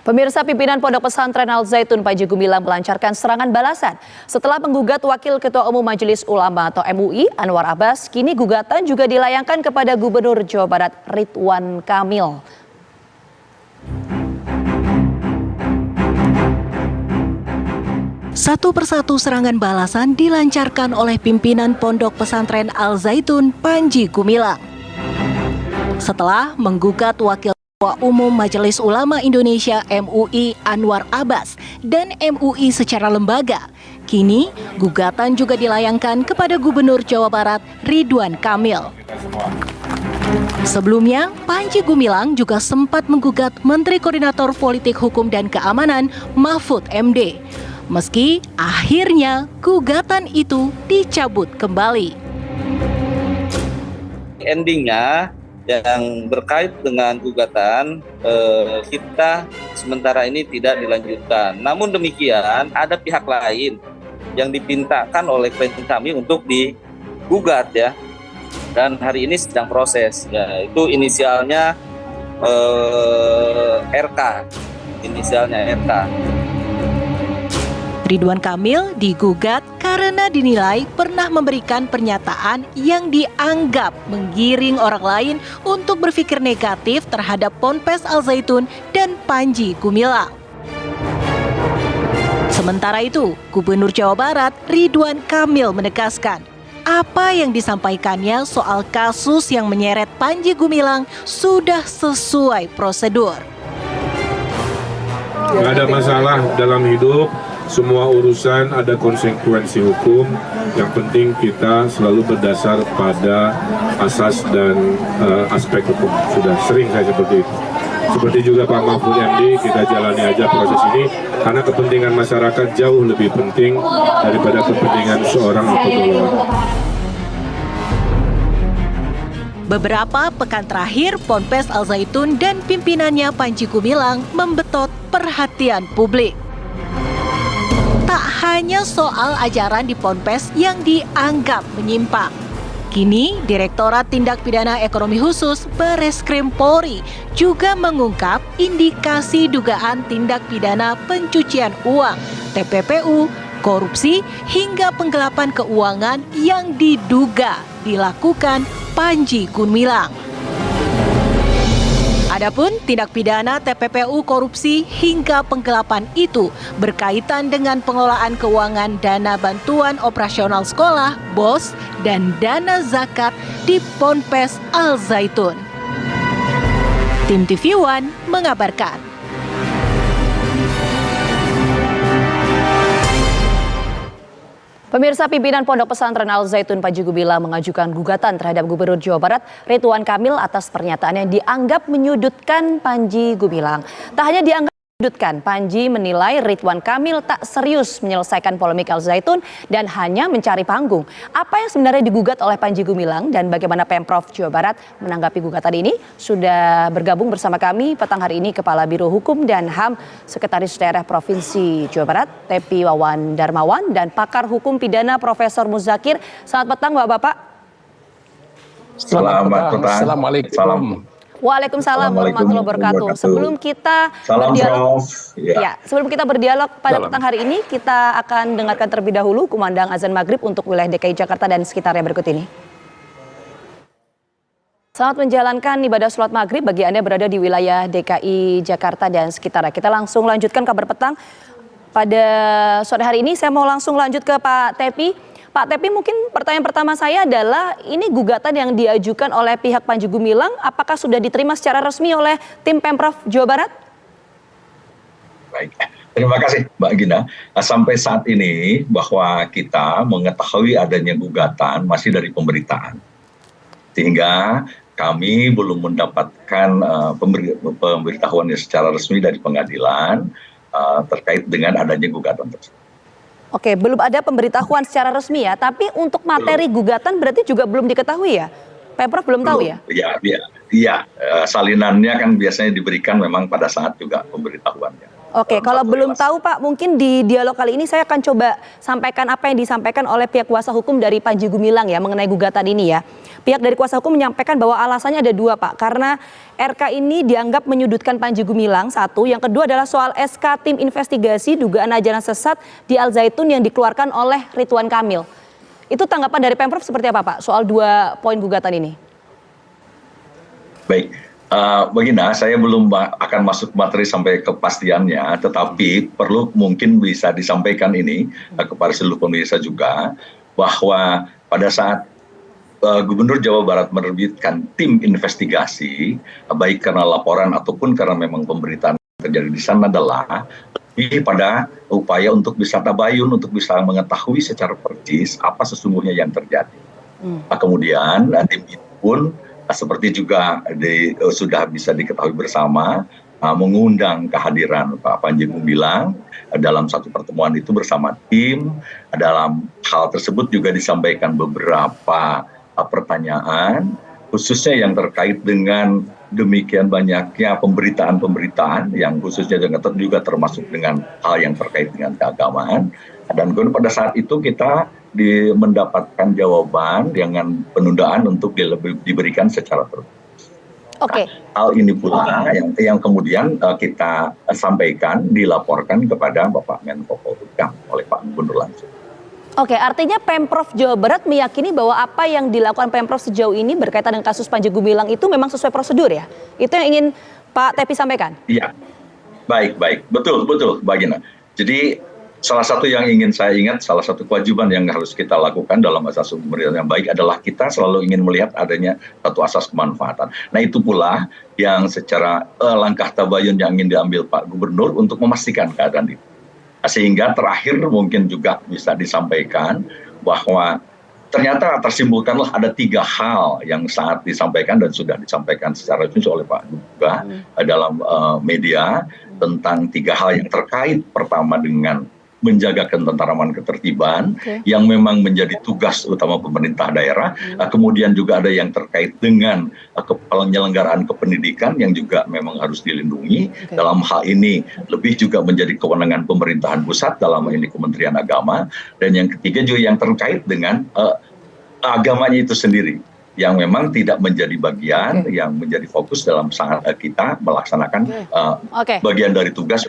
Pemirsa, pimpinan Pondok Pesantren Al Zaitun Panji Gumilang melancarkan serangan balasan. Setelah menggugat Wakil Ketua Umum Majelis Ulama atau MUI, Anwar Abbas, kini gugatan juga dilayangkan kepada Gubernur Jawa Barat Ridwan Kamil. Satu persatu serangan balasan dilancarkan oleh pimpinan Pondok Pesantren Al Zaitun Panji Gumilang. Setelah menggugat Wakil Ketua Umum Majelis Ulama Indonesia MUI Anwar Abbas dan MUI secara lembaga, kini gugatan juga dilayangkan kepada Gubernur Jawa Barat Ridwan Kamil. Sebelumnya, Panji Gumilang juga sempat menggugat Menteri Koordinator Politik Hukum dan Keamanan Mahfud MD. Meski akhirnya gugatan itu dicabut kembali. Endingnya yang berkait dengan gugatan kita sementara ini tidak dilanjutkan. Namun demikian ada pihak lain yang dipintakan oleh klien kami untuk digugat ya. Dan hari ini sedang proses. Ya, itu inisialnya RK. Inisialnya RK. Ridwan Kamil digugat karena dinilai pernah memberikan pernyataan yang dianggap menggiring orang lain untuk berpikir negatif terhadap Ponpes Al Zaitun dan Panji Gumilang. Sementara itu, Gubernur Jawa Barat Ridwan Kamil menegaskan apa yang disampaikannya soal kasus yang menyeret Panji Gumilang sudah sesuai prosedur. Nggak ada masalah dalam hidup. Semua urusan ada konsekuensi hukum. Yang penting kita selalu berdasar pada asas dan aspek hukum. Sudah sering saya seperti itu. Seperti juga Pak Mahfud MD, kita jalani aja proses ini karena kepentingan masyarakat jauh lebih penting daripada kepentingan seorang atau dua orang. Beberapa pekan terakhir, Ponpes Al Zaitun dan pimpinannya Panji Gumilang membetot perhatian publik. Tak hanya soal ajaran di Ponpes yang dianggap menyimpang. Kini, Direktorat Tindak Pidana Ekonomi Khusus Bareskrim Polri juga mengungkap indikasi dugaan tindak pidana pencucian uang, TPPU, korupsi, hingga penggelapan keuangan yang diduga dilakukan Panji Gumilang. Adapun tindak pidana TPPU korupsi hingga penggelapan itu berkaitan dengan pengelolaan keuangan dana bantuan operasional sekolah, BOS, dan dana zakat di Ponpes Al Zaitun. Tim TV One mengabarkan. Pemirsa, pimpinan Pondok Pesantren Al Zaitun Panji Gumilang mengajukan gugatan terhadap Gubernur Jawa Barat Ridwan Kamil atas pernyataan yang dianggap menyudutkan Panji Gumilang. Tak hanya dianggap menyudutkan, Panji menilai Ridwan Kamil tak serius menyelesaikan polemik Al Zaitun dan hanya mencari panggung. Apa yang sebenarnya digugat oleh Panji Gumilang dan bagaimana Pemprov Jawa Barat menanggapi gugatan ini? Sudah bergabung bersama kami petang hari ini Kepala Biro Hukum dan HAM Sekretaris Daerah Provinsi Jawa Barat Tepi Wawan Darmawan dan pakar hukum pidana Profesor Muzakir. Selamat petang Bapak-bapak. Selamat petang. Assalamualaikum. Salam. Waalaikumsalam warahmatullahi wabarakatuh. Sebelum kita berdialog, sebelum kita berdialog pada petang hari ini, kita akan dengarkan terlebih dahulu kumandang azan maghrib untuk wilayah DKI Jakarta dan sekitarnya berikut ini. Selamat menjalankan ibadah sholat maghrib bagi Anda berada di wilayah DKI Jakarta dan sekitarnya. Kita langsung lanjutkan kabar petang. Pada sore hari ini saya mau langsung lanjut ke Pak Tepi. Pak Tepi, mungkin pertanyaan pertama saya adalah ini gugatan yang diajukan oleh pihak Panji Gumilang, apakah sudah diterima secara resmi oleh tim Pemprov Jawa Barat? Baik, terima kasih Mbak Gina. Sampai saat ini bahwa kita mengetahui adanya gugatan masih dari pemberitaan. Sehingga kami belum mendapatkan pemberitahuan secara resmi dari pengadilan terkait dengan adanya gugatan tersebut. Oke, belum ada pemberitahuan secara resmi ya, tapi untuk materi gugatan berarti juga belum diketahui ya? Pemprov belum tahu ya? Iya, salinannya kan biasanya diberikan memang pada saat juga pemberitahuannya. Oke, kalau belum tahu Pak, mungkin di dialog kali ini saya akan coba sampaikan apa yang disampaikan oleh pihak kuasa hukum dari Panji Gumilang ya mengenai gugatan ini ya. Pihak dari kuasa hukum menyampaikan bahwa alasannya ada dua Pak, karena RK ini dianggap menyudutkan Panji Gumilang satu, yang kedua adalah soal SK tim investigasi dugaan ajaran sesat di Al Zaitun yang dikeluarkan oleh Ridwan Kamil. Itu tanggapan dari Pemprov seperti apa Pak soal dua poin gugatan ini? Baik, Bagina, saya belum akan masuk materi sampai kepastiannya, tetapi perlu mungkin bisa disampaikan ini kepada seluruh pemirsa juga, bahwa pada saat Gubernur Jawa Barat menerbitkan tim investigasi, baik karena laporan ataupun karena memang pemberitaan terjadi di sana adalah lebih pada upaya untuk bisa tabayun, untuk bisa mengetahui secara persis apa sesungguhnya yang terjadi. Kemudian tim itu pun seperti juga sudah bisa diketahui bersama, mengundang kehadiran Pak Panji Gumilang dalam satu pertemuan itu bersama tim. Dalam hal tersebut juga disampaikan beberapa pertanyaan, khususnya yang terkait dengan demikian banyaknya pemberitaan-pemberitaan yang khususnya juga termasuk dengan hal yang terkait dengan keagamaan. Dan pada saat itu kita mendapatkan jawaban dengan penundaan untuk diberikan secara tertulis. Oke. Hal ini pula yang kemudian kita sampaikan, dilaporkan kepada Bapak Menko Polhukam oleh Pak Gubernur langsung. Oke, artinya Pemprov Jawa Barat meyakini bahwa apa yang dilakukan Pemprov sejauh ini berkaitan dengan kasus Panji Gumilang itu memang sesuai prosedur ya? Itu yang ingin Pak Tepi sampaikan? Iya, baik, betul, Bagina. Jadi salah satu yang ingin saya ingat, salah satu kewajiban yang harus kita lakukan dalam asas pemerintahan yang baik adalah kita selalu ingin melihat adanya satu asas kemanfaatan. Nah itu pula yang secara langkah tabayun yang ingin diambil Pak Gubernur untuk memastikan keadaan itu. Sehingga terakhir mungkin juga bisa disampaikan bahwa ternyata tersimpulkanlah ada 3 hal yang saat disampaikan dan sudah disampaikan secara resmi oleh Pak juga dalam media tentang 3 hal yang terkait. Pertama dengan menjaga ketenteraman ketertiban yang memang menjadi tugas utama pemerintah daerah. Kemudian juga ada yang terkait dengan penyelenggaraan kependidikan yang juga memang harus dilindungi. Dalam hal ini lebih juga menjadi kewenangan pemerintahan pusat, dalam hal ini Kementerian Agama. Dan yang ketiga juga yang terkait dengan agamanya itu sendiri, yang memang tidak menjadi bagian yang menjadi fokus dalam saat kita melaksanakan bagian dari tugas.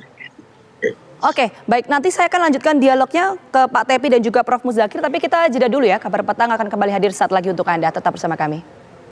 Oke, baik, nanti saya akan lanjutkan dialognya ke Pak Tepi dan juga Prof. Muzakir, tapi kita jeda dulu ya. Kabar Petang akan kembali hadir saat lagi untuk Anda, tetap bersama kami.